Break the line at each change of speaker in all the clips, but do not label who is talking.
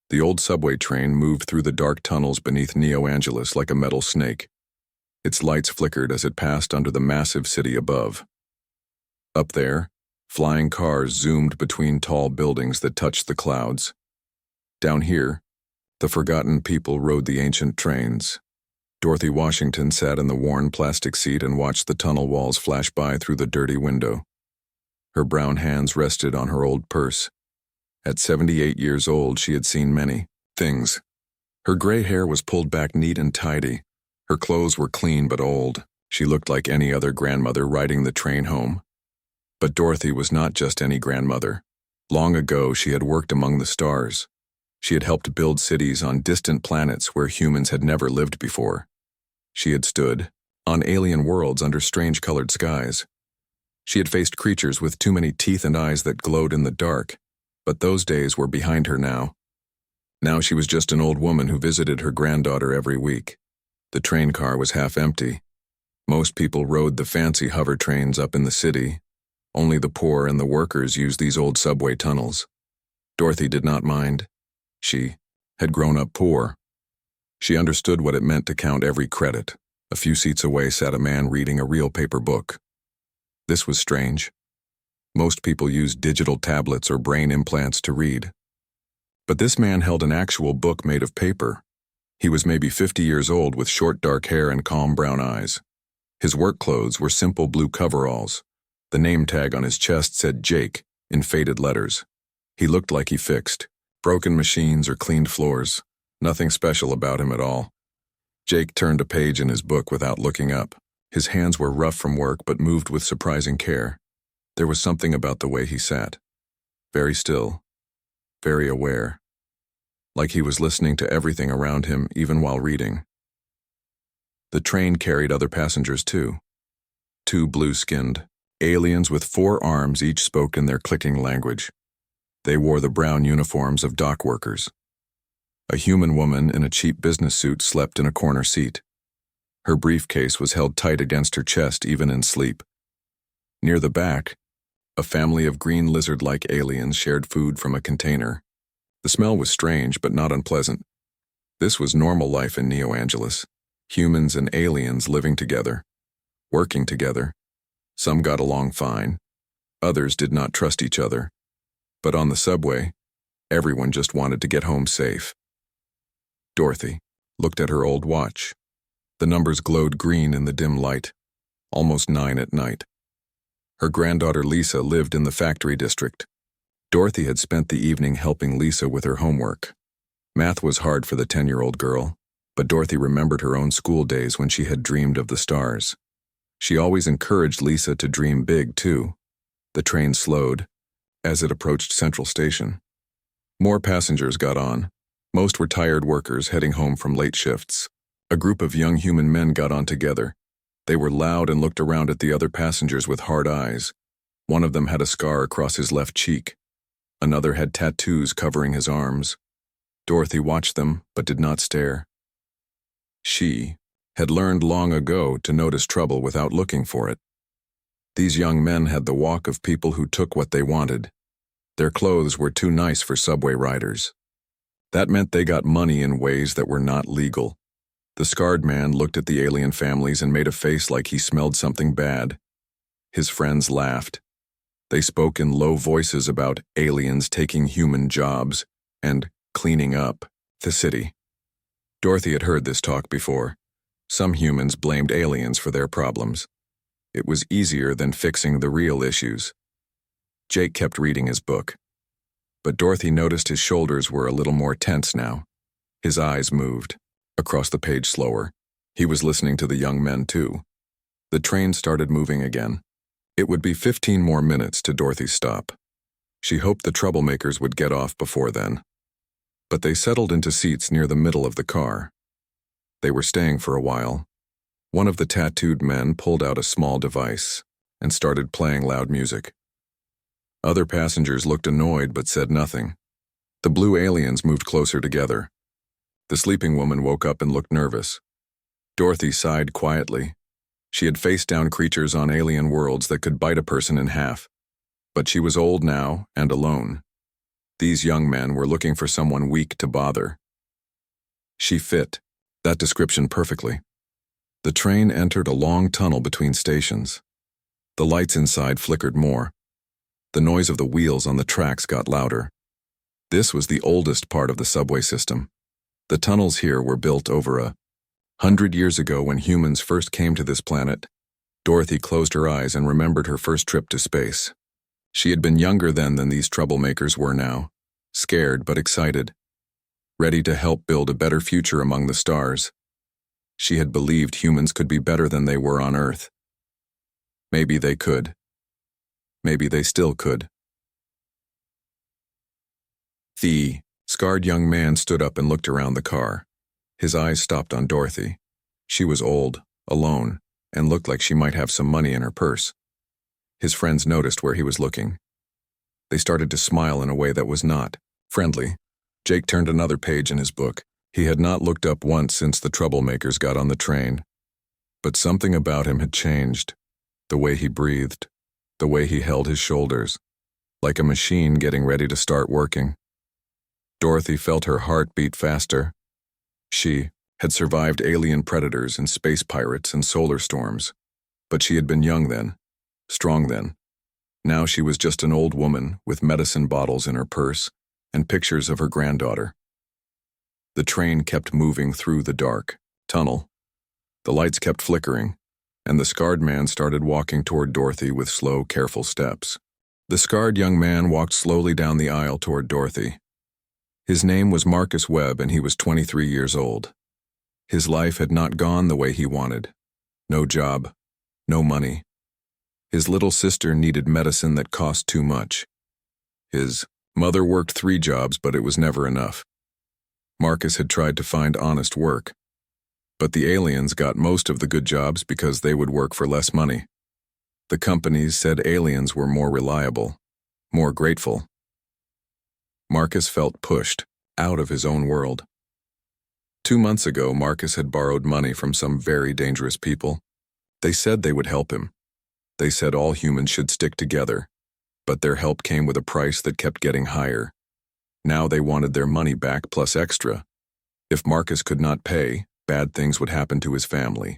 The old subway train moved through the dark tunnels beneath Neo Angeles like a metal snake. Its lights flickered as it passed under the massive city above. Up there, flying cars zoomed between tall buildings that touched the clouds. Down here, the forgotten people rode the ancient trains. Dorothy Washington sat in the worn plastic seat and watched the tunnel walls flash by through the dirty window. Her brown hands rested on her old purse. At 78 years old, she had seen many things. Her gray hair was pulled back neat and tidy. Her clothes were clean but old. She looked like any other grandmother riding the train home. But Dorothy was not just any grandmother. Long ago, she had worked among the stars. She had helped build cities on distant planets where humans had never lived before. She had stood on alien worlds under strange-colored skies. She had faced creatures with too many teeth and eyes that glowed in the dark, but those days were behind her now. Now she was just an old woman who visited her granddaughter every week. The train car was half empty. Most people rode the fancy hover trains up in the city. Only the poor and the workers used these old subway tunnels. Dorothy did not mind. She had grown up poor. She understood what it meant to count every credit. A few seats away sat a man reading a real paper book. This was strange. Most people used digital tablets or brain implants to read. But this man held an actual book made of paper. He was maybe 50 years old with short dark hair and calm brown eyes. His work clothes were simple blue coveralls. The name tag on his chest said Jake in faded letters. He looked like he fixed broken machines or cleaned floors. Nothing special about him at all. Jake turned a page in his book without looking up. His hands were rough from work but moved with surprising care. There was something about the way he sat. Very still, very aware. Like he was listening to everything around him even while reading. The train carried other passengers too. Two blue-skinned aliens with 4 arms each spoke in their clicking language. They wore the brown uniforms of dock workers. A human woman in a cheap business suit slept in a corner seat. Her briefcase was held tight against her chest even in sleep. Near the back, a family of green lizard-like aliens shared food from a container. The smell was strange but not unpleasant. This was normal life in Neo Angeles. Humans and aliens living together, working together. Some got along fine. Others did not trust each other. But on the subway, everyone just wanted to get home safe. Dorothy looked at her old watch. The numbers glowed green in the dim light. Almost 9 at night. Her granddaughter Lisa lived in the factory district. Dorothy had spent the evening helping Lisa with her homework. Math was hard for the 10-year-old girl, but Dorothy remembered her own school days when she had dreamed of the stars. She always encouraged Lisa to dream big, too. The train slowed as it approached Central Station. More passengers got on. Most were tired workers heading home from late shifts. A group of young human men got on together. They were loud and looked around at the other passengers with hard eyes. One of them had a scar across his left cheek. Another had tattoos covering his arms. Dorothy watched them, but did not stare. She had learned long ago to notice trouble without looking for it. These young men had the walk of people who took what they wanted. Their clothes were too nice for subway riders. That meant they got money in ways that were not legal. The scarred man looked at the alien families and made a face like he smelled something bad. His friends laughed. They spoke in low voices about aliens taking human jobs and cleaning up the city. Dorothy had heard this talk before. Some humans blamed aliens for their problems. It was easier than fixing the real issues. Jake kept reading his book. But Dorothy noticed his shoulders were a little more tense now. His eyes moved across the page slower. He was listening to the young men too. The train started moving again. It would be 15 more minutes to Dorothy's stop. She hoped the troublemakers would get off before then. But they settled into seats near the middle of the car. They were staying for a while. One of the tattooed men pulled out a small device and started playing loud music. Other passengers looked annoyed but said nothing. The blue aliens moved closer together. The sleeping woman woke up and looked nervous. Dorothy sighed quietly. She had faced down creatures on alien worlds that could bite a person in half. But she was old now and alone. These young men were looking for someone weak to bother. She fit that description perfectly. The train entered a long tunnel between stations. The lights inside flickered more. The noise of the wheels on the tracks got louder. This was the oldest part of the subway system. The tunnels here were built over 100 years ago when humans first came to this planet. Dorothy closed her eyes and remembered her first trip to space. She had been younger then than these troublemakers were now, scared but excited, ready to help build a better future among the stars. She had believed humans could be better than they were on Earth. Maybe they could. Maybe they still could. The scarred young man stood up and looked around the car. His eyes stopped on Dorothy. She was old, alone, and looked like she might have some money in her purse. His friends noticed where he was looking. They started to smile in a way that was not friendly. Jake turned another page in his book. He had not looked up once since the troublemakers got on the train. But something about him had changed. The way he breathed, the way he held his shoulders, like a machine getting ready to start working. Dorothy felt her heart beat faster. She had survived alien predators and space pirates and solar storms, but she had been young then, strong then. Now she was just an old woman with medicine bottles in her purse and pictures of her granddaughter. The train kept moving through the dark tunnel. The lights kept flickering, and the scarred man started walking toward Dorothy with slow, careful steps. The scarred young man walked slowly down the aisle toward Dorothy. His name was Marcus Webb, and he was 23 years old. His life had not gone the way he wanted. No job, no money. His little sister needed medicine that cost too much. His mother worked 3 jobs, but it was never enough. Marcus had tried to find honest work, but the aliens got most of the good jobs because they would work for less money. The companies said aliens were more reliable, more grateful. Marcus felt pushed out of his own world. 2 months ago, Marcus had borrowed money from some very dangerous people. They said they would help him. They said all humans should stick together, but their help came with a price that kept getting higher. Now they wanted their money back plus extra. If Marcus could not pay, bad things would happen to his family.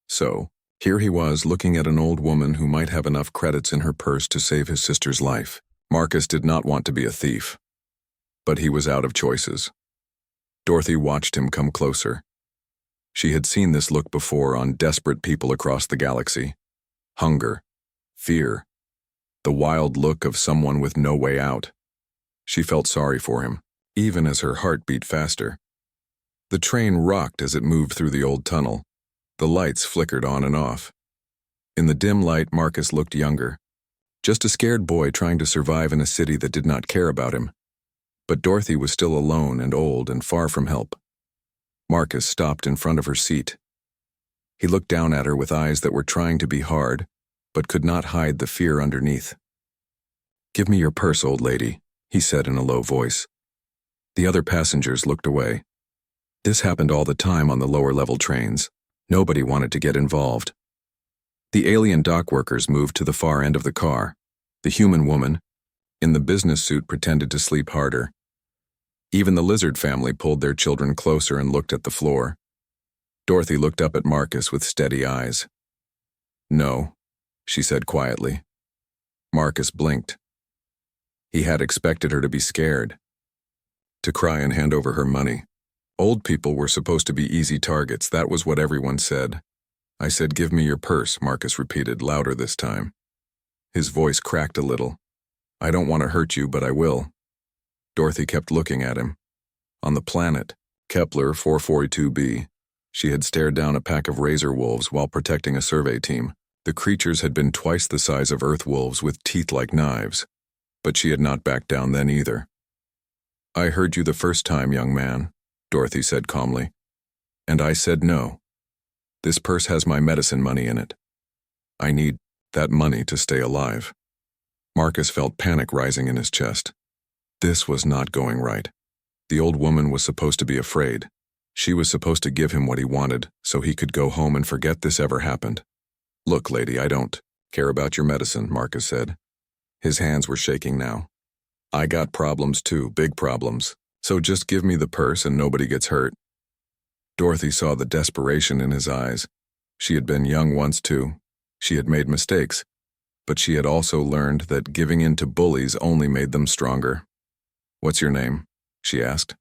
So, here he was looking at an old woman who might have enough credits in her purse to save his sister's life. Marcus did not want to be a thief, but he was out of choices. Dorothy watched him come closer. She had seen this look before on desperate people across the galaxy. Hunger, fear, the wild look of someone with no way out. She felt sorry for him, even as her heart beat faster. The train rocked as it moved through the old tunnel. The lights flickered on and off. In the dim light, Marcus looked younger. Just a scared boy trying to survive in a city that did not care about him. But Dorothy was still alone and old and far from help. Marcus stopped in front of her seat. He looked down at her with eyes that were trying to be hard, but could not hide the fear underneath. "Give me your purse, old lady," he said in a low voice. The other passengers looked away. This happened all the time on the lower-level trains. Nobody wanted to get involved. The alien dock workers moved to the far end of the car. The human woman, in the business suit, pretended to sleep harder. Even the lizard family pulled their children closer and looked at the floor. Dorothy looked up at Marcus with steady eyes. "No," she said quietly. Marcus blinked. He had expected her to be scared, to cry and hand over her money. Old people were supposed to be easy targets, that was what everyone said. "I said, give me your purse," Marcus repeated, louder this time. His voice cracked a little. "I don't want to hurt you, but I will." Dorothy kept looking at him. On the planet, Kepler 442b, she had stared down a pack of razor wolves while protecting a survey team. The creatures had been twice the size of Earth wolves with teeth like knives, but she had not backed down then either. "I heard you the first time, young man," Dorothy said calmly. "And I said no. This purse has my medicine money in it. I need that money to stay alive." Marcus felt panic rising in his chest. This was not going right. The old woman was supposed to be afraid. She was supposed to give him what he wanted so he could go home and forget this ever happened. "Look, lady, I don't care about your medicine," Marcus said. His hands were shaking now. I got problems too, big problems. So just give me the purse and nobody gets hurt. Dorothy saw the desperation in his eyes. She had been young once too. She had made mistakes. But she had also learned that giving in to bullies only made them stronger. "What's your name?" she asked.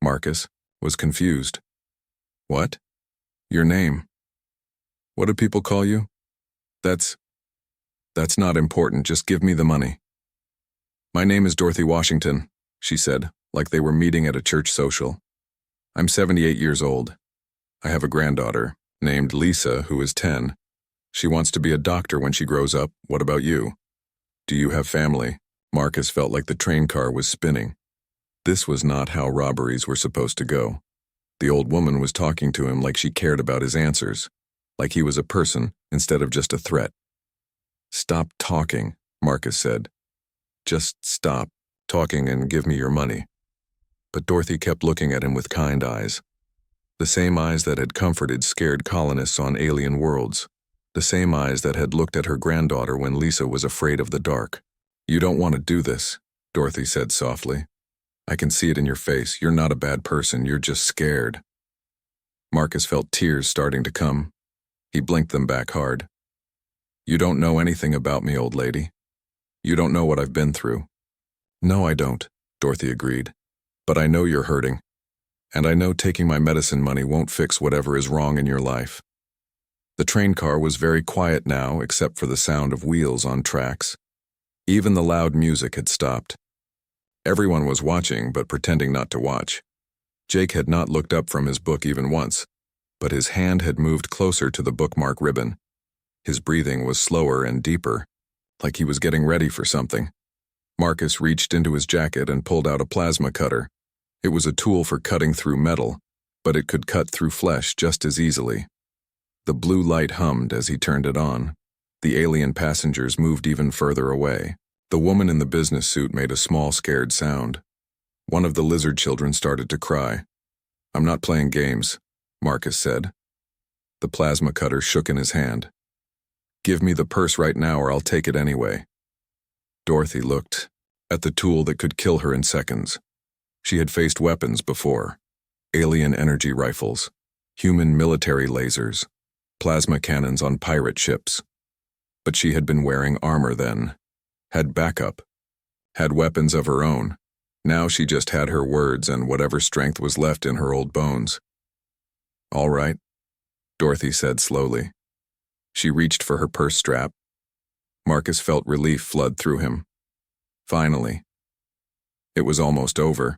Marcus was confused. "What? Your name? What do people call you?" That's not important, just give me the money." "My name is Dorothy Washington," she said, like they were meeting at a church social. "I'm 78 years old. I have a granddaughter, named Lisa, who is 10. She wants to be a doctor when she grows up. What about you? Do you have family?" Marcus felt like the train car was spinning. This was not how robberies were supposed to go. The old woman was talking to him like she cared about his answers, like he was a person instead of just a threat. "Stop talking," Marcus said. "Just stop talking and give me your money." But Dorothy kept looking at him with kind eyes. The same eyes that had comforted scared colonists on alien worlds. The same eyes that had looked at her granddaughter when Lisa was afraid of the dark. "You don't want to do this," Dorothy said softly. "I can see it in your face. You're not a bad person. You're just scared." Marcus felt tears starting to come. He blinked them back hard. "You don't know anything about me, old lady. You don't know what I've been through." "No, I don't," Dorothy agreed. "But I know you're hurting. And I know taking my medicine money won't fix whatever is wrong in your life." The train car was very quiet now, except for the sound of wheels on tracks. Even the loud music had stopped. Everyone was watching, but pretending not to watch. Jake had not looked up from his book even once, but his hand had moved closer to the bookmark ribbon. His breathing was slower and deeper, like he was getting ready for something. Marcus reached into his jacket and pulled out a plasma cutter. It was a tool for cutting through metal, but it could cut through flesh just as easily. The blue light hummed as he turned it on. The alien passengers moved even further away. The woman in the business suit made a small, scared sound. One of the lizard children started to cry. "I'm not playing games," Marcus said. The plasma cutter shook in his hand. "Give me the purse right now or I'll take it anyway." Dorothy looked at the tool that could kill her in seconds. She had faced weapons before. Alien energy rifles, human military lasers, plasma cannons on pirate ships. But she had been wearing armor then, had backup, had weapons of her own. Now she just had her words and whatever strength was left in her old bones. "All right," Dorothy said slowly. She reached for her purse strap. Marcus felt relief flood through him. Finally. It was almost over.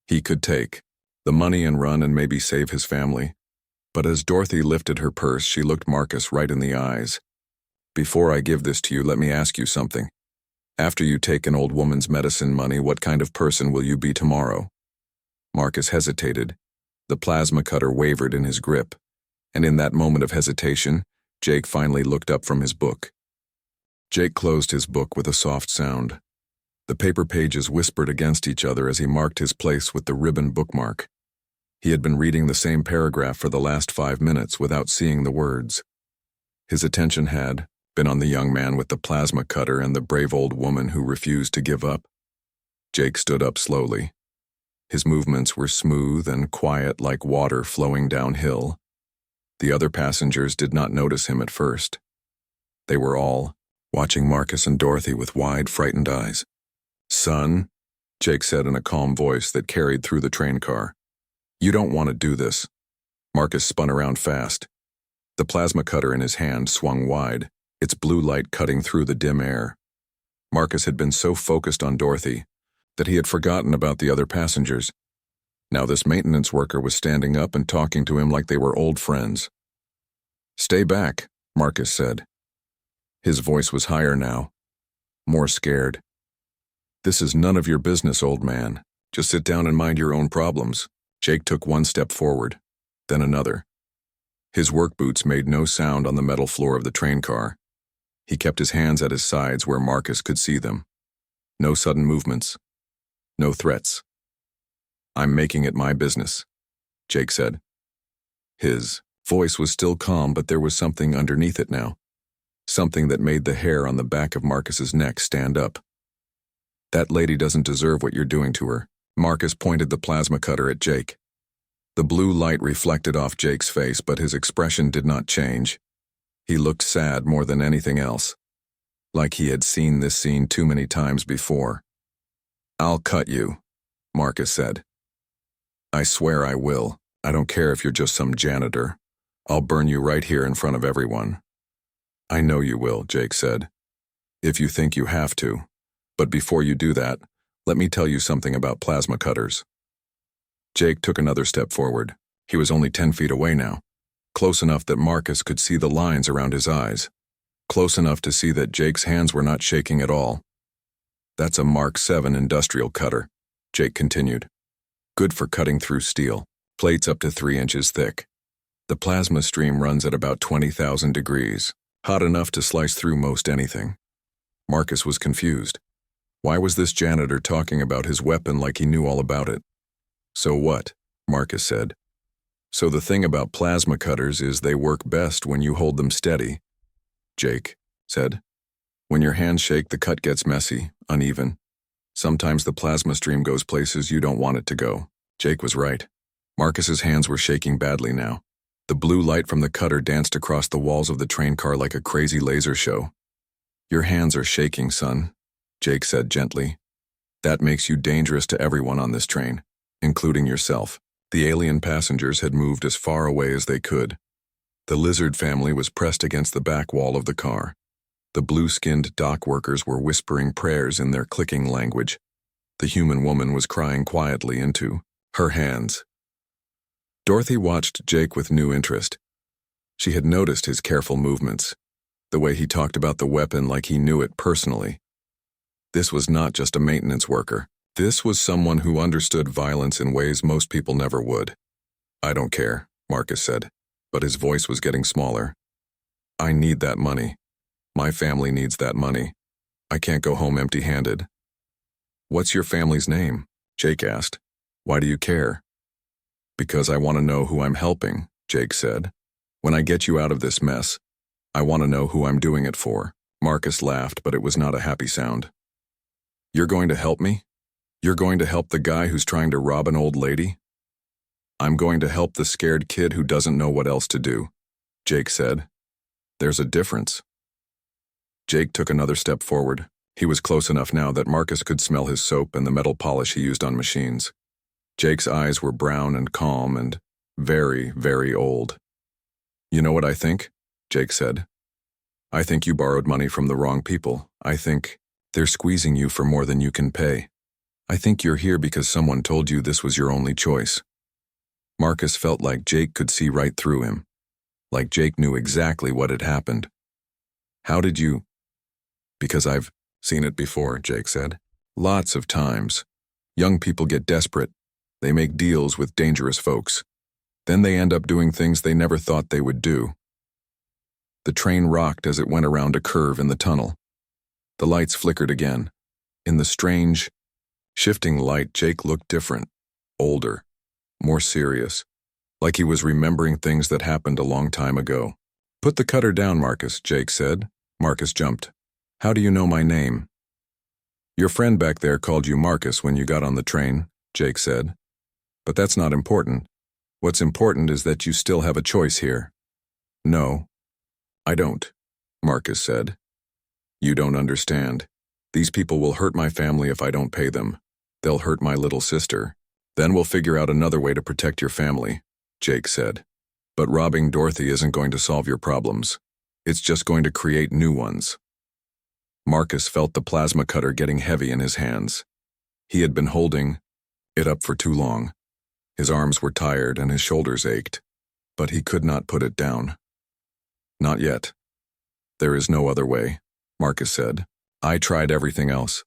He could take the money and run and maybe save his family. But as Dorothy lifted her purse, she looked Marcus right in the eyes. "Before I give this to you, let me ask you something. After you take an old woman's medicine money, what kind of person will you be tomorrow?" Marcus hesitated. The plasma cutter wavered in his grip, and in that moment of hesitation, Jake finally looked up from his book. Jake closed his book with a soft sound. The paper pages whispered against each other as he marked his place with the ribbon bookmark. He had been reading the same paragraph for the last 5 minutes without seeing the words. His attention had been on the young man with the plasma cutter and the brave old woman who refused to give up. Jake stood up slowly. His movements were smooth and quiet like water flowing downhill. The other passengers did not notice him at first. They were all watching Marcus and Dorothy with wide, frightened eyes. "Son," Jake said in a calm voice that carried through the train car. "You don't want to do this." Marcus spun around fast. The plasma cutter in his hand swung wide, its blue light cutting through the dim air. Marcus had been so focused on Dorothy that he had forgotten about the other passengers. Now this maintenance worker was standing up and talking to him like they were old friends. "Stay back," Marcus said. His voice was higher now, more scared. "This is none of your business, old man. Just sit down and mind your own problems." Jake took one step forward, then another. His work boots made no sound on the metal floor of the train car. He kept his hands at his sides where Marcus could see them. No sudden movements. No threats. "I'm making it my business," Jake said. His voice was still calm, but there was something underneath it now. Something that made the hair on the back of Marcus's neck stand up. That lady doesn't deserve what you're doing to her. Marcus pointed the plasma cutter at Jake. The blue light reflected off Jake's face, but his expression did not change. He looked sad more than anything else, like he had seen this scene too many times before. "I'll cut you," Marcus said. "I swear I will. I don't care if you're just some janitor. I'll burn you right here in front of everyone." "I know you will," Jake said. "If you think you have to. But before you do that, let me tell you something about plasma cutters." Jake took another step forward. He was only 10 feet away now, close enough that Marcus could see the lines around his eyes, close enough to see that Jake's hands were not shaking at all. "That's a Mark 7 industrial cutter," Jake continued. "Good for cutting through steel, plates up to 3 inches thick. The plasma stream runs at about 20,000 degrees, hot enough to slice through most anything." Marcus was confused. Why was this janitor talking about his weapon like he knew all about it? "So what?" Marcus said. "So the thing about plasma cutters is they work best when you hold them steady," Jake said. "When your hands shake, the cut gets messy, uneven. Sometimes the plasma stream goes places you don't want it to go." Jake was right. Marcus's hands were shaking badly now. The blue light from the cutter danced across the walls of the train car like a crazy laser show. "Your hands are shaking, son," Jake said gently. "That makes you dangerous to everyone on this train, including yourself." The alien passengers had moved as far away as they could. The lizard family was pressed against the back wall of the car. The blue-skinned dock workers were whispering prayers in their clicking language. The human woman was crying quietly into her hands. Dorothy watched Jake with new interest. She had noticed his careful movements, the way he talked about the weapon like he knew it personally. This was not just a maintenance worker. This was someone who understood violence in ways most people never would. "I don't care," Marcus said, but his voice was getting smaller. "I need that money. My family needs that money. I can't go home empty-handed." "What's your family's name?" Jake asked. "Why do you care?" "Because I want to know who I'm helping," Jake said. "When I get you out of this mess, I want to know who I'm doing it for." Marcus laughed, but it was not a happy sound. "You're going to help me? You're going to help the guy who's trying to rob an old lady?" "I'm going to help the scared kid who doesn't know what else to do," Jake said. "There's a difference." Jake took another step forward. He was close enough now that Marcus could smell his soap and the metal polish he used on machines. Jake's eyes were brown and calm and very, very old. "You know what I think?" Jake said. "I think you borrowed money from the wrong people. I think they're squeezing you for more than you can pay. I think you're here because someone told you this was your only choice." Marcus felt like Jake could see right through him, like Jake knew exactly what had happened. "How did you—" "Because I've seen it before," Jake said. "Lots of times. Young people get desperate. They make deals with dangerous folks. Then they end up doing things they never thought they would do." The train rocked as it went around a curve in the tunnel. The lights flickered again. In the strange, shifting light, Jake looked different, older, more serious, like he was remembering things that happened a long time ago. "Put the cutter down, Marcus," Jake said. Marcus jumped. "How do you know my name?" "Your friend back there called you Marcus when you got on the train," Jake said. "But that's not important. What's important is that you still have a choice here." "No, I don't," Marcus said. "You don't understand. These people will hurt my family if I don't pay them. They'll hurt my little sister. Then we'll figure out another way to protect your family," Jake said. "But robbing Dorothy isn't going to solve your problems. It's just going to create new ones." Marcus felt the plasma cutter getting heavy in his hands. He had been holding it up for too long. His arms were tired and his shoulders ached, but he could not put it down. "Not yet. There is no other way," Marcus said. "I tried everything else.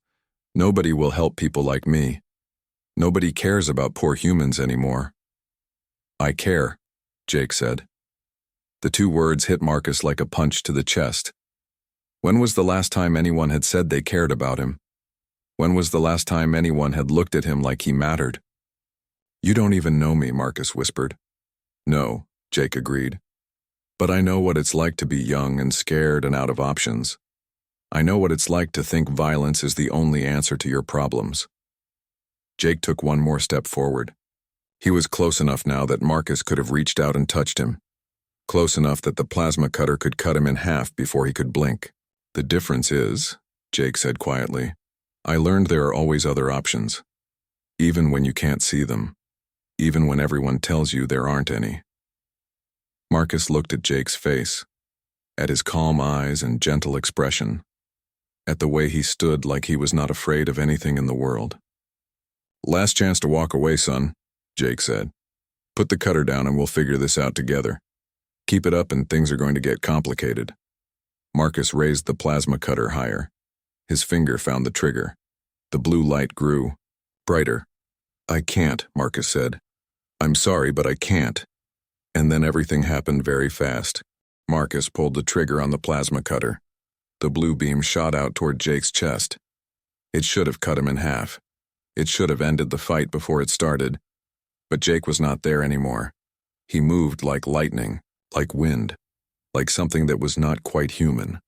Nobody will help people like me. Nobody cares about poor humans anymore." "I care," Jake said. The two words hit Marcus like a punch to the chest. When was the last time anyone had said they cared about him? When was the last time anyone had looked at him like he mattered? "You don't even know me," Marcus whispered. "No," Jake agreed. "But I know what it's like to be young and scared and out of options. I know what it's like to think violence is the only answer to your problems. Jake took one more step forward. He was close enough now that Marcus could have reached out and touched him. Close enough that the plasma cutter could cut him in half before he could blink. The difference is, Jake said quietly, I learned there are always other options. Even when you can't see them. Even when everyone tells you there aren't any. Marcus looked at Jake's face. At his calm eyes and gentle expression. At the way he stood like he was not afraid of anything in the world. Last chance to walk away, son, Jake said. Put the cutter down and we'll figure this out together. Keep it up and things are going to get complicated. Marcus raised the plasma cutter higher. His finger found the trigger. The blue light grew. Brighter. I can't, Marcus said. I'm sorry, but I can't. And then everything happened very fast. Marcus pulled the trigger on the plasma cutter. The blue beam shot out toward Jake's chest. It should have cut him in half. It should have ended the fight before it started. But Jake was not there anymore. He moved like lightning, like wind, like something that was not quite human.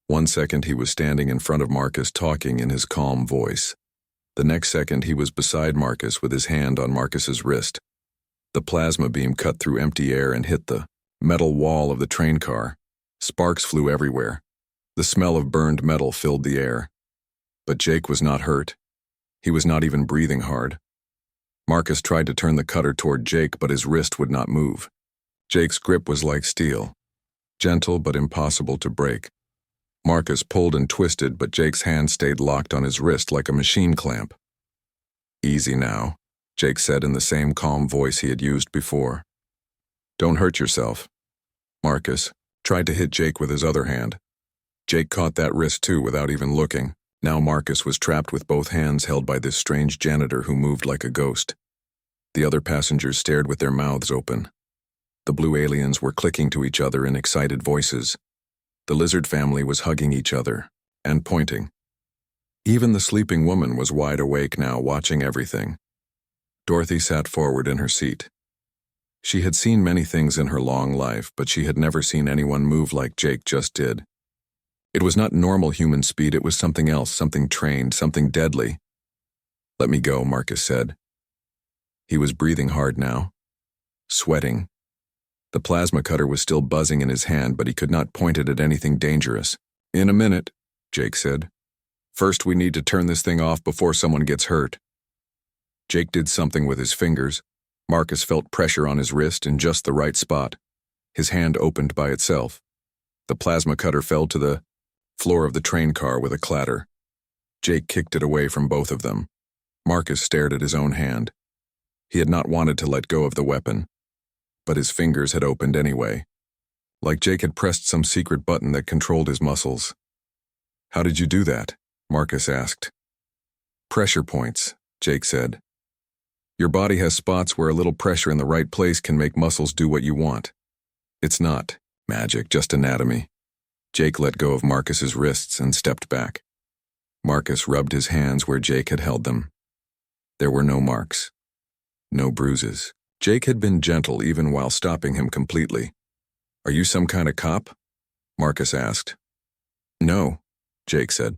1 second he was standing in front of Marcus talking in his calm voice. The next second he was beside Marcus with his hand on Marcus's wrist. The plasma beam cut through empty air and hit the metal wall of the train car. Sparks flew everywhere. The smell of burned metal filled the air. But Jake was not hurt. He was not even breathing hard. Marcus tried to turn the cutter toward Jake, but his wrist would not move. Jake's grip was like steel, gentle but impossible to break. Marcus pulled and twisted, but Jake's hand stayed locked on his wrist like a machine clamp. Easy now, Jake said in the same calm voice he had used before. Don't hurt yourself. Marcus tried to hit Jake with his other hand. Jake caught that wrist too without even looking. Now Marcus was trapped with both hands held by this strange janitor who moved like a ghost. The other passengers stared with their mouths open. The blue aliens were clicking to each other in excited voices. The lizard family was hugging each other and pointing. Even the sleeping woman was wide awake now, watching everything. Dorothy sat forward in her seat. She had seen many things in her long life, but she had never seen anyone move like Jake just did. It was not normal human speed, it was something else, something trained, something deadly. Let me go, Marcus said. He was breathing hard now, sweating. The plasma cutter was still buzzing in his hand, but he could not point it at anything dangerous. In a minute, Jake said. First, we need to turn this thing off before someone gets hurt. Jake did something with his fingers. Marcus felt pressure on his wrist in just the right spot. His hand opened by itself. The plasma cutter fell to the floor of the train car with a clatter. Jake kicked it away from both of them. Marcus stared at his own hand. He had not wanted to let go of the weapon, but his fingers had opened anyway. Like Jake had pressed some secret button that controlled his muscles. How did you do that? Marcus asked. Pressure points, Jake said. Your body has spots where a little pressure in the right place can make muscles do what you want. It's not magic, just anatomy. Jake let go of Marcus's wrists and stepped back. Marcus rubbed his hands where Jake had held them. There were no marks. No bruises. Jake had been gentle even while stopping him completely. Are you some kind of cop? Marcus asked. No, Jake said.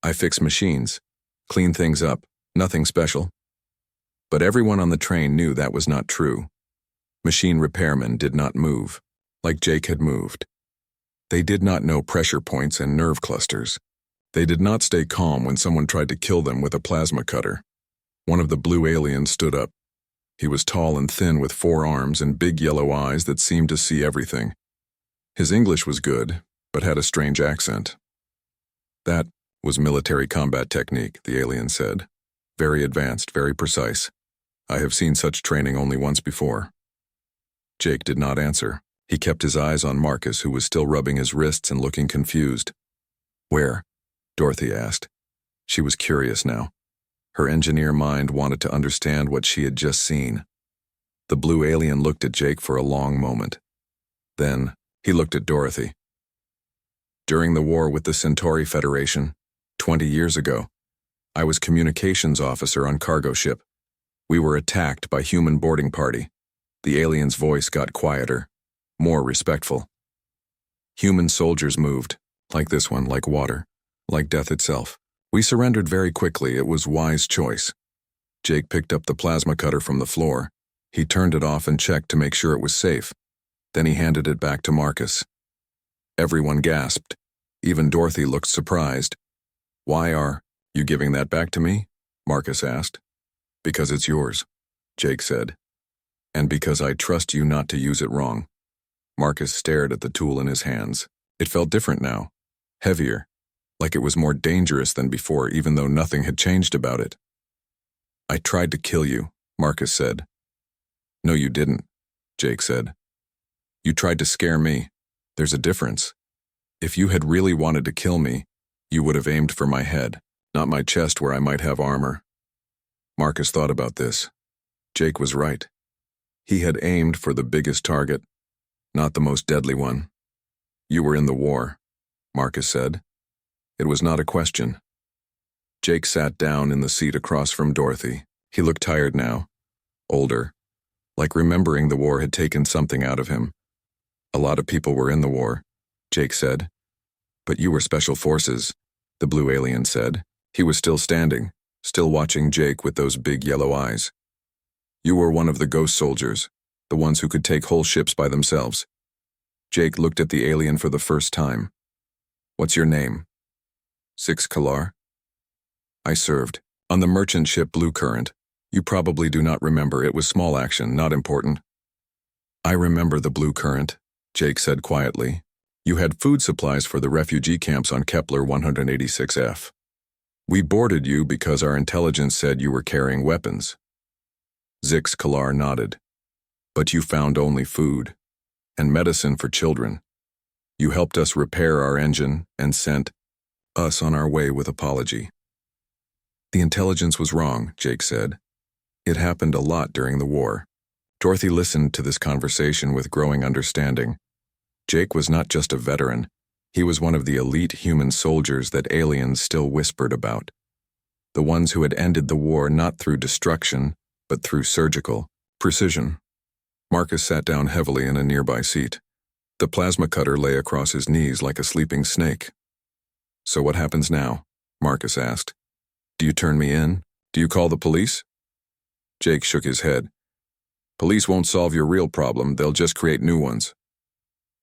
I fix machines, clean things up, nothing special. But everyone on the train knew that was not true. Machine repairmen did not move, like Jake had moved. They did not know pressure points and nerve clusters. They did not stay calm when someone tried to kill them with a plasma cutter. One of the blue aliens stood up. He was tall and thin with 4 arms and big yellow eyes that seemed to see everything. His English was good, but had a strange accent. That was military combat technique, the alien said. Very advanced, very precise. I have seen such training only once before. Jake did not answer. He kept his eyes on Marcus, who was still rubbing his wrists and looking confused. Where? Dorothy asked. She was curious now. Her engineer mind wanted to understand what she had just seen. The blue alien looked at Jake for a long moment. Then, he looked at Dorothy. During the war with the Centauri Federation, 20 years ago, I was communications officer on cargo ship. We were attacked by human boarding party. The alien's voice got quieter, more respectful. Human soldiers moved, Like this one, like water, like death itself. We surrendered very quickly. It was wise choice. Jake picked up the plasma cutter from the floor. He turned it off and checked to make sure it was safe. Then he handed it back to Marcus. Everyone gasped. Even Dorothy looked surprised. "Why are you giving that back to me?" Marcus asked. "Because it's yours," Jake said. "And because I trust you not to use it wrong." Marcus stared at the tool in his hands. It felt different now. Heavier. Like it was more dangerous than before, even though nothing had changed about it. "I tried to kill you," Marcus said. "No, you didn't," Jake said. "You tried to scare me. There's a difference. If you had really wanted to kill me, you would have aimed for my head, not my chest where I might have armor." Marcus thought about this. Jake was right. He had aimed for the biggest target, not the most deadly one. "You were in the war," Marcus said. It was not a question. Jake sat down in the seat across from Dorothy. He looked tired now, older, like remembering the war had taken something out of him. "A lot of people were in the war," Jake said. "But you were special forces," the blue alien said. He was still standing, still watching Jake with those big yellow eyes. "You were one of the ghost soldiers, the ones who could take whole ships by themselves." Jake looked at the alien for the first time. "What's your name?" "Six Kalar." "I served on the merchant ship Blue Current. You probably do not remember. It was small action, not important." "I remember the Blue Current," Jake said quietly. "You had food supplies for the refugee camps on Kepler 186F. We boarded you because our intelligence said you were carrying weapons." Zix Kalar nodded. "But you found only food and medicine for children. You helped us repair our engine and sent us on our way with apology." "The intelligence was wrong," Jake said. "It happened a lot during the war." Dorothy listened to this conversation with growing understanding. Jake was not just a veteran. He was one of the elite human soldiers that aliens still whispered about. The ones who had ended the war not through destruction, but through surgical precision. Marcus sat down heavily in a nearby seat. The plasma cutter lay across his knees like a sleeping snake. "So what happens now?" Marcus asked. "Do you turn me in? Do you call the police?" Jake shook his head. "Police won't solve your real problem, they'll just create new ones."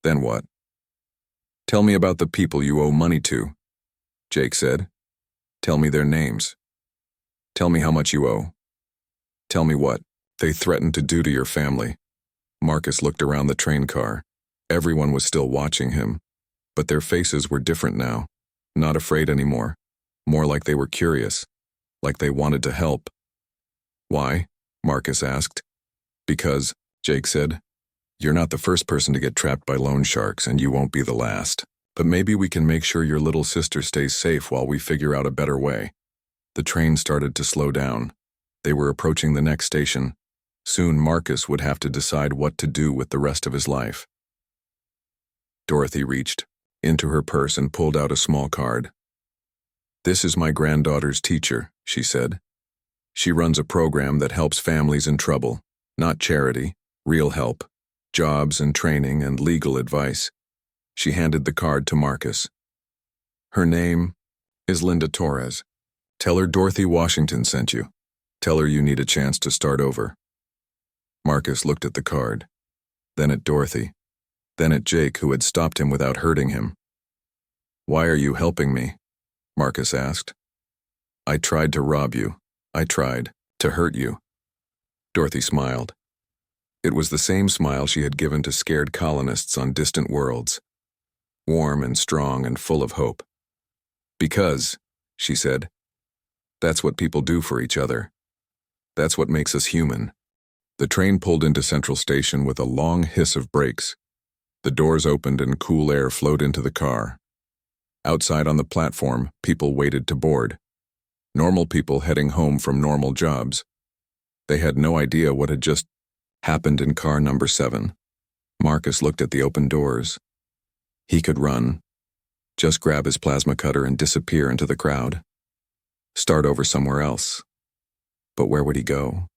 "Then what?" "Tell me about the people you owe money to," Jake said. "Tell me their names. Tell me how much you owe. Tell me what they threatened to do to your family." Marcus looked around the train car. Everyone was still watching him, but their faces were different now, not afraid anymore, more like they were curious, like they wanted to help. "Why?" Marcus asked. "Because," Jake said, "you're not the first person to get trapped by loan sharks, and you won't be the last. But maybe we can make sure your little sister stays safe while we figure out a better way." The train started to slow down. They were approaching the next station. Soon Marcus would have to decide what to do with the rest of his life. Dorothy reached into her purse and pulled out a small card. "This is my granddaughter's teacher," she said. "She runs a program that helps families in trouble, not charity, real help, jobs and training and legal advice." She handed the card to Marcus. "Her name is Linda Torres. Tell her Dorothy Washington sent you. Tell her you need a chance to start over." Marcus looked at the card, then at Dorothy, then at Jake, who had stopped him without hurting him. "Why are you helping me?" Marcus asked. "I tried to rob you. I tried to hurt you." Dorothy smiled. It was the same smile she had given to scared colonists on distant worlds, warm and strong and full of hope. "Because," she said, "that's what people do for each other. That's what makes us human." The train pulled into Central Station with a long hiss of brakes. The doors opened and cool air flowed into the car. Outside on the platform, people waited to board. Normal people heading home from normal jobs. They had no idea what had just happened in car number 7. Marcus looked at the open doors. He could run, just grab his plasma cutter and disappear into the crowd. Start over somewhere else. But where would he go?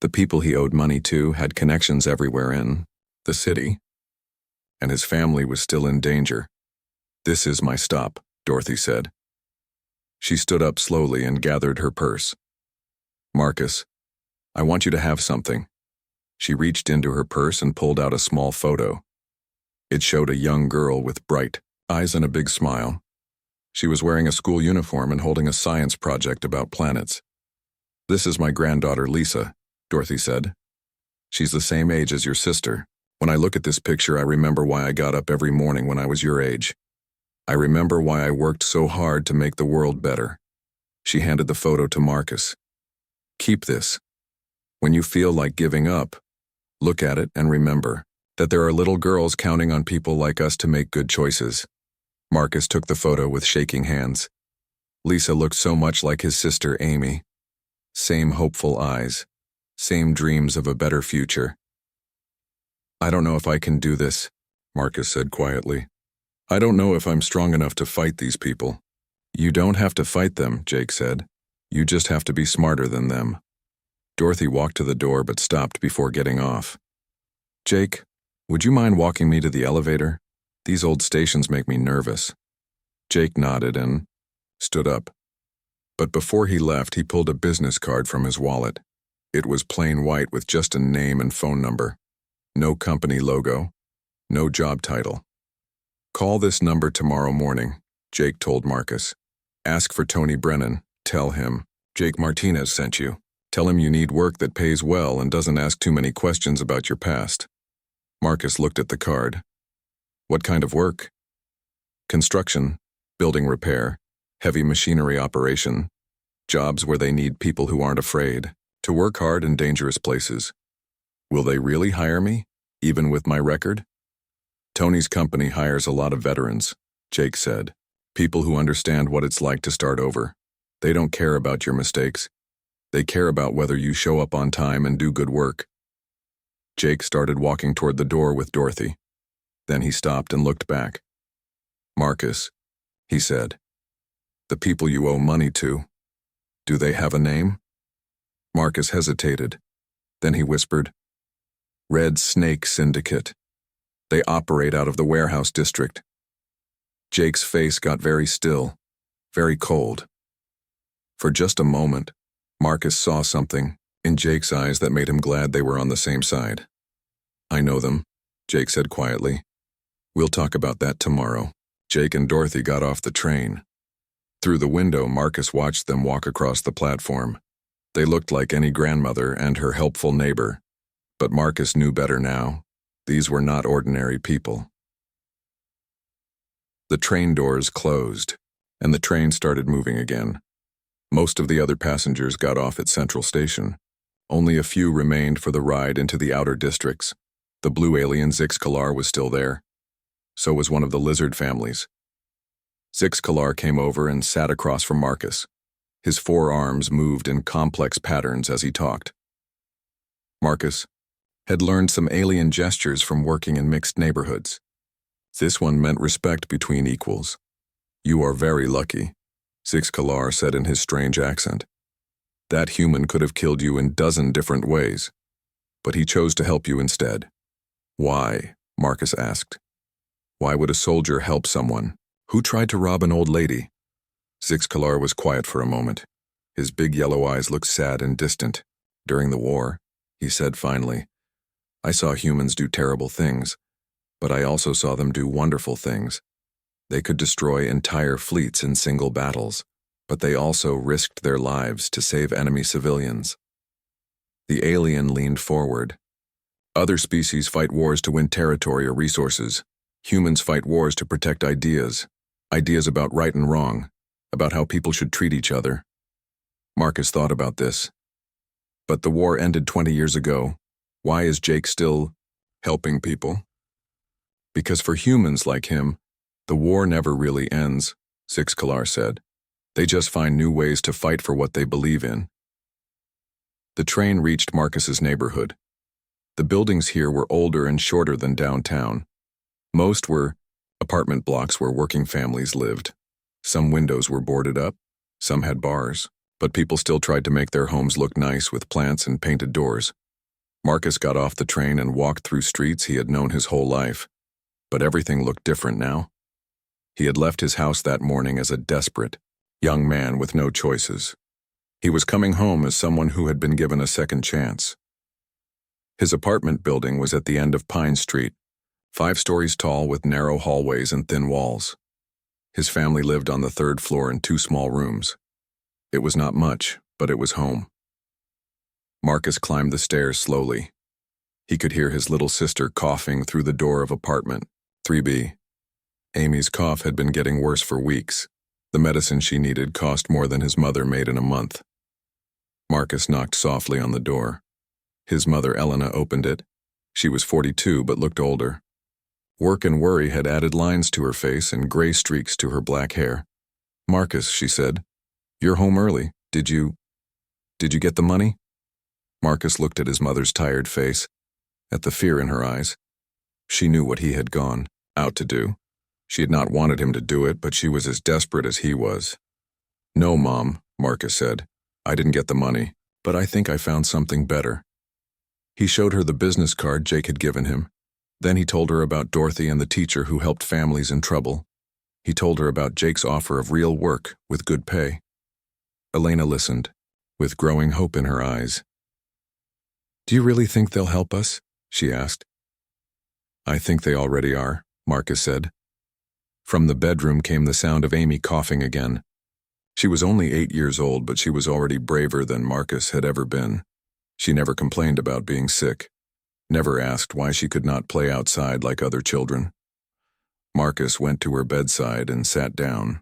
The people he owed money to had connections everywhere in the city, and his family was still in danger. "This is my stop," Dorothy said. She stood up slowly and gathered her purse. "Marcus, I want you to have something." She reached into her purse and pulled out a small photo. It showed a young girl with bright eyes and a big smile. She was wearing a school uniform and holding a science project about planets. "This is my granddaughter Lisa," Dorothy said. "She's the same age as your sister. When I look at this picture, I remember why I got up every morning when I was your age. I remember why I worked so hard to make the world better." She handed the photo to Marcus. "Keep this. When you feel like giving up, look at it and remember that there are little girls counting on people like us to make good choices." Marcus took the photo with shaking hands. Lisa looked so much like his sister Amy. Same hopeful eyes, same dreams of a better future. "I don't know if I can do this," Marcus said quietly. "I don't know if I'm strong enough to fight these people." "You don't have to fight them," Jake said. "You just have to be smarter than them." Dorothy walked to the door but stopped before getting off. "Jake, would you mind walking me to the elevator? These old stations make me nervous." Jake nodded and stood up. But before he left, he pulled a business card from his wallet. It was plain white with just a name and phone number. No company logo, no job title. "Call this number tomorrow morning," Jake told Marcus. "Ask for Tony Brennan. Tell him Jake Martinez sent you. Tell him you need work that pays well and doesn't ask too many questions about your past." Marcus looked at the card. "What kind of work?" "Construction, building repair, heavy machinery operation, jobs where they need people who aren't afraid to work hard in dangerous places." "Will they really hire me, even with my record?" "Tony's company hires a lot of veterans," Jake said. "People who understand what it's like to start over. They don't care about your mistakes. They care about whether you show up on time and do good work." Jake started walking toward the door with Dorothy. Then he stopped and looked back. "Marcus," he said, "the people you owe money to, do they have a name?" Marcus hesitated. Then he whispered, "Red Snake Syndicate. They operate out of the warehouse district." Jake's face got very still, very cold. For just a moment, Marcus saw something in Jake's eyes that made him glad they were on the same side. "I know them," Jake said quietly. "We'll talk about that tomorrow." Jake and Dorothy got off the train. Through the window, Marcus watched them walk across the platform. They looked like any grandmother and her helpful neighbor. But Marcus knew better now. These were not ordinary people. The train doors closed, and the train started moving again. Most of the other passengers got off at Central Station. Only a few remained for the ride into the outer districts. The blue alien Zixkalar was still there. So was one of the lizard families. Zixkalar came over and sat across from Marcus. His forearms moved in complex patterns as he talked. Marcus had learned some alien gestures from working in mixed neighborhoods. This one meant respect between equals. "You are very lucky," Zixkalar said in his strange accent. "That human could have killed you in a dozen different ways, but he chose to help you instead." "Why?" Marcus asked. "Why would a soldier help someone who tried to rob an old lady?" Zixkalar was quiet for a moment. His big yellow eyes looked sad and distant. "During the war," he said finally, "I saw humans do terrible things, but I also saw them do wonderful things. They could destroy entire fleets in single battles, but they also risked their lives to save enemy civilians." The alien leaned forward. "Other species fight wars to win territory or resources. Humans fight wars to protect ideas. Ideas about right and wrong, about how people should treat each other." Marcus thought about this. "But the war ended 20 years ago. Why is Jake still helping people?" "Because for humans like him, the war never really ends," Zixkalar said. "They just find new ways to fight for what they believe in." The train reached Marcus's neighborhood. The buildings here were older and shorter than downtown. Most were apartment blocks where working families lived. Some windows were boarded up, some had bars, but people still tried to make their homes look nice with plants and painted doors. Marcus got off the train and walked through streets he had known his whole life. But everything looked different now. He had left his house that morning as a desperate, young man with no choices. He was coming home as someone who had been given a second chance. His apartment building was at the end of Pine Street, 5 stories tall with narrow hallways and thin walls. His family lived on the 3rd floor in 2 small rooms. It was not much, but it was home. Marcus climbed the stairs slowly. He could hear his little sister coughing through the door of apartment 3B. Amy's cough had been getting worse for weeks. The medicine she needed cost more than his mother made in a month. Marcus knocked softly on the door. His mother, Elena, opened it. She was 42 but looked older. Work and worry had added lines to her face and gray streaks to her black hair. "Marcus," she said, "you're home early. Did you get the money?" Marcus looked at his mother's tired face, at the fear in her eyes. She knew what he had gone out to do. She had not wanted him to do it, but she was as desperate as he was. "No, Mom," Marcus said. "I didn't get the money, but I think I found something better." He showed her the business card Jake had given him. Then he told her about Dorothy and the teacher who helped families in trouble. He told her about Jake's offer of real work with good pay. Elena listened, with growing hope in her eyes. "Do you really think they'll help us?" she asked. "I think they already are," Marcus said. From the bedroom came the sound of Amy coughing again. She was only 8 years old, but she was already braver than Marcus had ever been. She never complained about being sick, never asked why she could not play outside like other children. Marcus went to her bedside and sat down.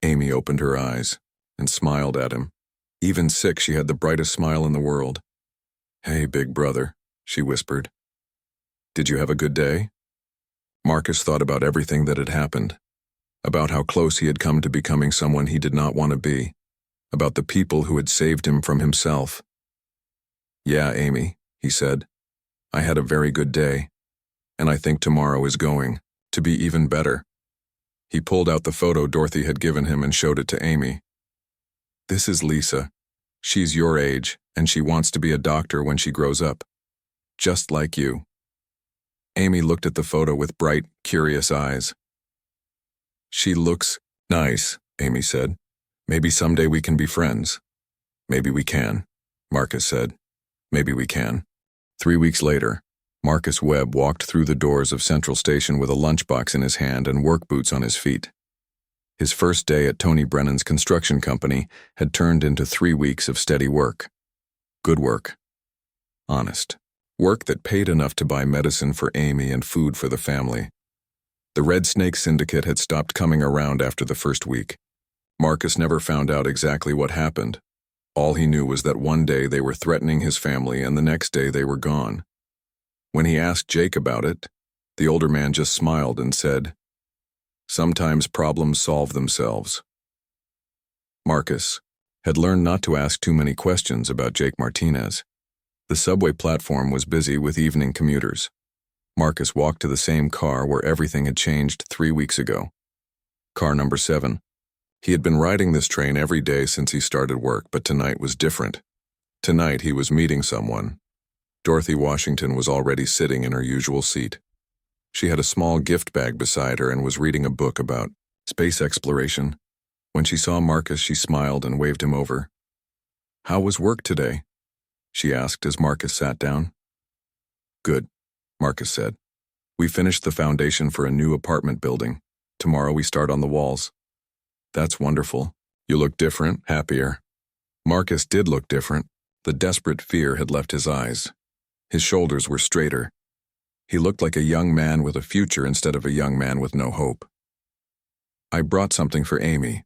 Amy opened her eyes and smiled at him. Even sick, she had the brightest smile in the world. "Hey, big brother," she whispered. "Did you have a good day?" Marcus thought about everything that had happened, about how close he had come to becoming someone he did not want to be, about the people who had saved him from himself. "Yeah, Amy," he said, "I had a very good day, and I think tomorrow is going to be even better." He pulled out the photo Dorothy had given him and showed it to Amy. "This is Lisa. She's your age, and she wants to be a doctor when she grows up. Just like you." Amy looked at the photo with bright, curious eyes. "She looks nice," Amy said. "Maybe someday we can be friends." "Maybe we can," Marcus said. "Maybe we can." 3 weeks later, Marcus Webb walked through the doors of Central Station with a lunchbox in his hand and work boots on his feet. His first day at Tony Brennan's construction company had turned into 3 weeks of steady work. Good work. Honest. Work that paid enough to buy medicine for Amy and food for the family. The Red Snake Syndicate had stopped coming around after the first week. Marcus never found out exactly what happened. All he knew was that one day they were threatening his family and the next day they were gone. When he asked Jake about it, the older man just smiled and said, "Sometimes problems solve themselves." Marcus had learned not to ask too many questions about Jake Martinez. The subway platform was busy with evening commuters. Marcus walked to the same car where everything had changed 3 weeks ago. Car number 7. He had been riding this train every day since he started work, but tonight was different. Tonight he was meeting someone. Dorothy Washington was already sitting in her usual seat. She had a small gift bag beside her and was reading a book about space exploration. When she saw Marcus, she smiled and waved him over. "How was work today?" she asked as Marcus sat down. "Good," Marcus said. "We finished the foundation for a new apartment building. Tomorrow we start on the walls." "That's wonderful. You look different, happier." Marcus did look different. The desperate fear had left his eyes. His shoulders were straighter. He looked like a young man with a future instead of a young man with no hope. "I brought something for Amy,"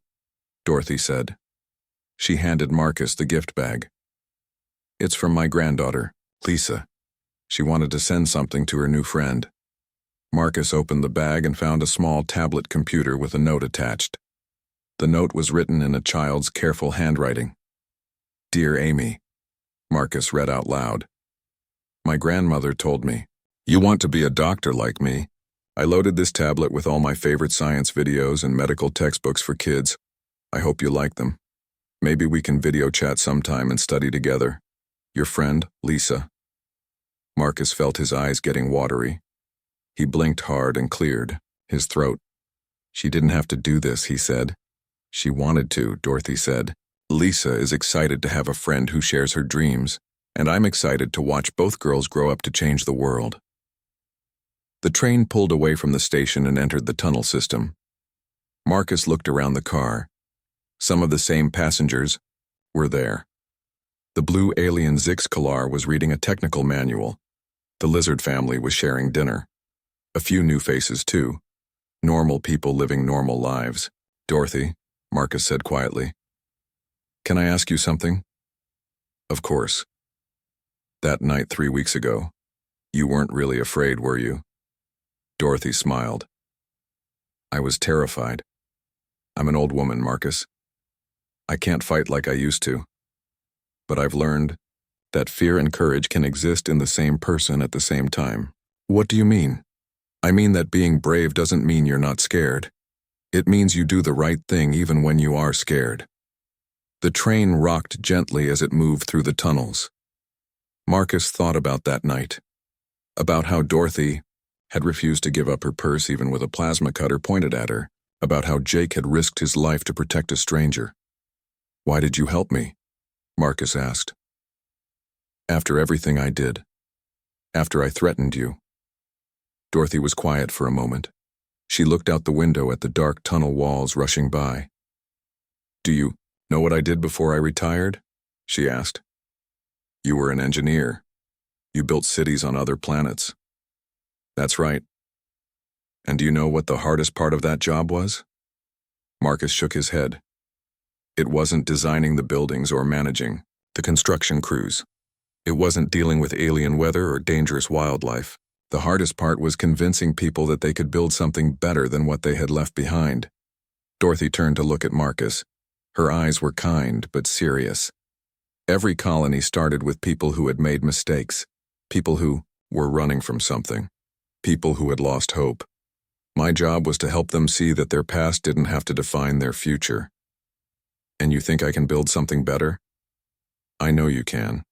Dorothy said. She handed Marcus the gift bag. "It's from my granddaughter, Lisa. She wanted to send something to her new friend." Marcus opened the bag and found a small tablet computer with a note attached. The note was written in a child's careful handwriting. "Dear Amy," Marcus read out loud. "My grandmother told me, you want to be a doctor like me. I loaded this tablet with all my favorite science videos and medical textbooks for kids. I hope you like them. Maybe we can video chat sometime and study together. Your friend, Lisa." Marcus felt his eyes getting watery. He blinked hard and cleared his throat. She didn't have to do this, he said. She wanted to, Dorothy said. Lisa is excited to have a friend who shares her dreams, and I'm excited to watch both girls grow up to change the world. The train pulled away from the station and entered the tunnel system. Marcus looked around the car. Some of the same passengers were there. The blue alien Zix-Kalar was reading a technical manual. The lizard family was sharing dinner. A few new faces, too. Normal people living normal lives. Dorothy, Marcus said quietly. Can I ask you something? Of course. That night 3 weeks ago, you weren't really afraid, were you? Dorothy smiled. I was terrified. I'm an old woman, Marcus. I can't fight like I used to. But I've learned that fear and courage can exist in the same person at the same time. What do you mean? I mean that being brave doesn't mean you're not scared. It means you do the right thing even when you are scared. The train rocked gently as it moved through the tunnels. Marcus thought about that night. About how Dorothy had refused to give up her purse even with a plasma cutter pointed at her. About how Jake had risked his life to protect a stranger. Why did you help me? Marcus asked. After everything I did. After I threatened you. Dorothy was quiet for a moment. She looked out the window at the dark tunnel walls rushing by. Do you know what I did before I retired? She asked. You were an engineer. You built cities on other planets. That's right. And do you know what the hardest part of that job was? Marcus shook his head. It wasn't designing the buildings or managing the construction crews. It wasn't dealing with alien weather or dangerous wildlife. The hardest part was convincing people that they could build something better than what they had left behind. Dorothy turned to look at Marcus. Her eyes were kind but serious. Every colony started with people who had made mistakes, people who were running from something, people who had lost hope. My job was to help them see that their past didn't have to define their future. And you think I can build something better? I know you can.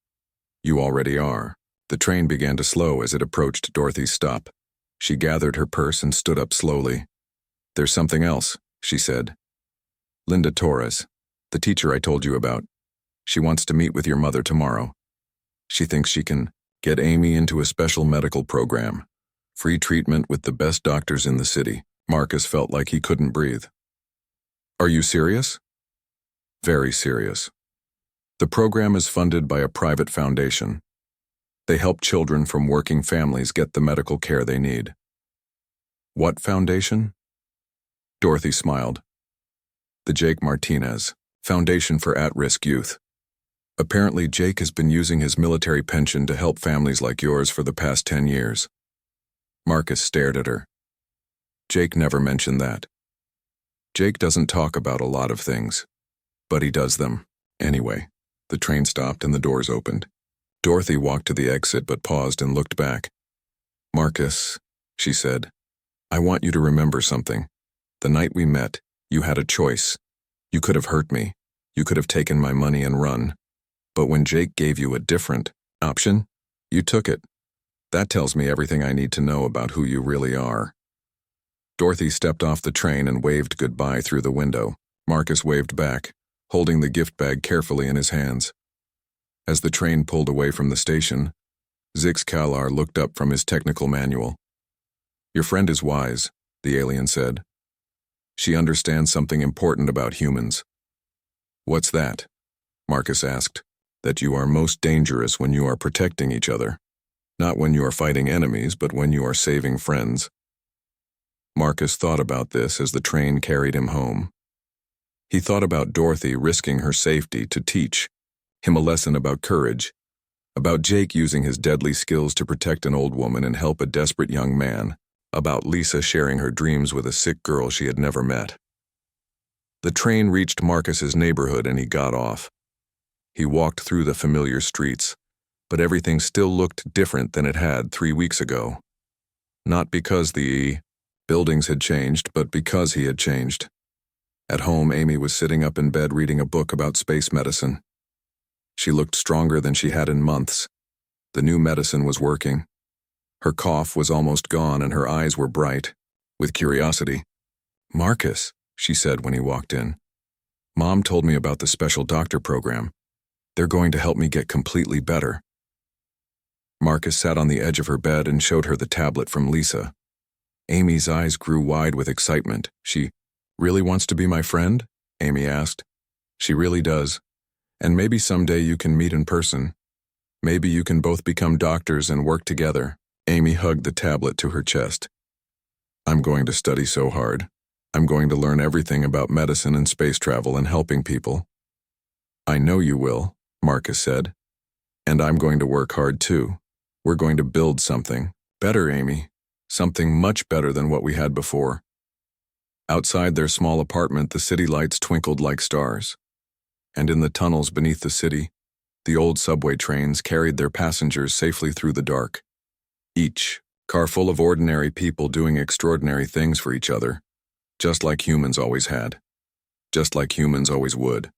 You already are. The train began to slow as it approached Dorothy's stop. She gathered her purse and stood up slowly. There's something else, she said. Linda Torres, the teacher I told you about. She wants to meet with your mother tomorrow. She thinks she can get Amy into a special medical program. Free treatment with the best doctors in the city. Marcus felt like he couldn't breathe. Are you serious? Very serious. The program is funded by a private foundation. They help children from working families get the medical care they need. What foundation? Dorothy smiled. The Jake Martinez Foundation for At-Risk Youth. Apparently, Jake has been using his military pension to help families like yours for the past 10 years. Marcus stared at her. Jake never mentioned that. Jake doesn't talk about a lot of things, but he does them. Anyway, the train stopped and the doors opened. Dorothy walked to the exit but paused and looked back. Marcus, she said, I want you to remember something. The night we met, you had a choice. You could have hurt me. You could have taken my money and run. But when Jake gave you a different option, you took it. That tells me everything I need to know about who you really are. Dorothy stepped off the train and waved goodbye through the window. Marcus waved back, holding the gift bag carefully in his hands. As the train pulled away from the station, Zix-Kalar looked up from his technical manual. Your friend is wise, the alien said. She understands something important about humans. What's that? Marcus asked. That you are most dangerous when you are protecting each other. Not when you are fighting enemies, but when you are saving friends. Marcus thought about this as the train carried him home. He thought about Dorothy risking her safety to teach him a lesson about courage, about Jake using his deadly skills to protect an old woman and help a desperate young man, about Lisa sharing her dreams with a sick girl she had never met. The train reached Marcus's neighborhood and he got off. He walked through the familiar streets, but everything still looked different than it had 3 weeks ago. Not because the buildings had changed, but because he had changed. At home, Amy was sitting up in bed reading a book about space medicine. She looked stronger than she had in months. The new medicine was working. Her cough was almost gone and her eyes were bright, with curiosity. Marcus, she said when he walked in. Mom told me about the special doctor program. They're going to help me get completely better. Marcus sat on the edge of her bed and showed her the tablet from Lisa. Amy's eyes grew wide with excitement. She really wants to be my friend? Amy asked. She really does. And maybe someday you can meet in person. Maybe you can both become doctors and work together. Amy hugged the tablet to her chest. I'm going to study so hard. I'm going to learn everything about medicine and space travel and helping people. I know you will, Marcus said. And I'm going to work hard too. We're going to build something better, Amy. Something much better than what we had before. Outside their small apartment, the city lights twinkled like stars. And in the tunnels beneath the city, the old subway trains carried their passengers safely through the dark. Each car full of ordinary people doing extraordinary things for each other, just like humans always had, just like humans always would.